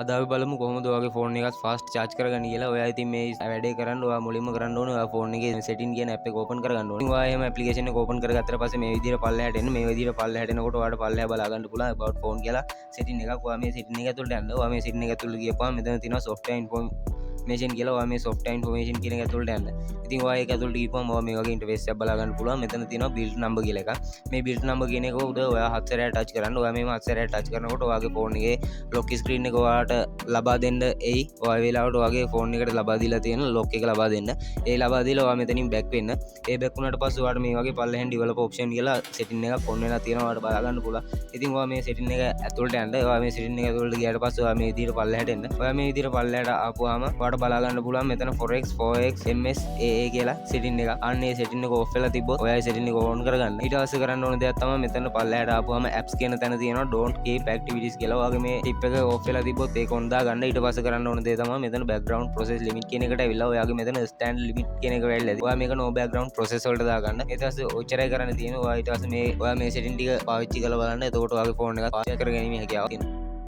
අද අපි බලමු කොහොමද ඔයාගේ ෆෝන් එකත් ෆාස්ට් charge කරගන්න කියලා. ඔයා ඉතින් මේ වැඩේ කරන්න ඔයා මුලින්ම කරන්න ඕනේ ඔයා ෆෝන් එකේ setting කියන app එක open කරගන්න ඕනේ. ඔයා එහෙම application එක open කරගත්තට පස්සේ මේ විදිහට පල්ලෙහාට එන්න. මේ විදිහට පල්ලෙහාට එනකොට ඔයාලට පල්ලෙහා බලා ගන්න පුළුවන් about phone කියලා setting එකක්. ඔයා මේ setting එක ඇතුළට යන්න. ඔයා මේ setting එක ඇතුළට ගියපුවාම මෙතන තියෙනවා software information කියලා. ඔයා මේ software information කියන එක ඇතුළට යන්න. ඉතින් ඔයා ඒක ඇතුළට ගිහපුවාම ඔයා මේ වගේ interface එකක් බලා ගන්න පුළුවන්. මෙතන තියෙනවා build number කියලා එකක්. මේ build number කියන එක උඩ ඔයා 7 සැරයක් touch කරන්න. ඔයා මේව 7 සැරයක් touch කරනකොට ඔයාගේ ෆෝන් එකේ lock screen එක ඔයාලට ලබා දෙන්න එයි. ඔය වෙලාවට ඔයාගේ ෆෝන් එකට ලබා දීලා තියෙන lock එක ලබා දෙන්න. ඒ ලබා දීලා ඔයා මෙතනින් back වෙන්න. ඒ back වුණාට පස්සේ ඔයාලට මේ වගේ පල්ලෙහෙන් develop option කියලා setting එකක් on වෙලා තියෙනවා. ඔයාලට බලා ගන්න පුළුවන්. ඉතින් ඔයා මේ setting එක ඇතුළට යන්න. ඔයා මේ setting එක ඇතුළට ගියාට පස්සේ ඔයා මේ විදිහට පල්ලෙහාට එන්න. ඔයා මේ විදිහට පල්ලෙහාට ආපුවාම ඔයාලට බලා ගන්න පුළුවන් මෙතන 4x 4x ms aa කියලා setting එක. අන්න ඒ setting එක off වෙලා තිබ්බොත් ඔයා ඒ setting එක on කරගන්න. ඊට පස්සේ කරන්න ඕන දෙයක් තමයි මෙතන පල්ලෙහාට ආපුවාම apps කියන තැන තියෙනවා don't keep activities කියලා. ඔයාගේ මේ tip එක off වෙලා තිබ්බොත් ඒක on දාගන්න. ඊට පස්සේ කරන්න ඕන දේ තමයි මෙතන background process limit කියන එකට ඇවිල්ලා ඔයාගේ මෙතන stand limit කියන එක වෙල්ලා ඇති. ඔයා මේක no background process වලට දාගන්න. ඊට පස්සේ ඔච්චරයි කරන්න තියෙන්නේ. ඔයා ඊට පස්සේ මේ ඔයා මේ setting ටික පාවිච්චි කරලා බලන්න. එතකොට ඔයාගේ ෆෝන් එක පාවිච්චි කරගැනීමේ හැකියාව තියෙනවා.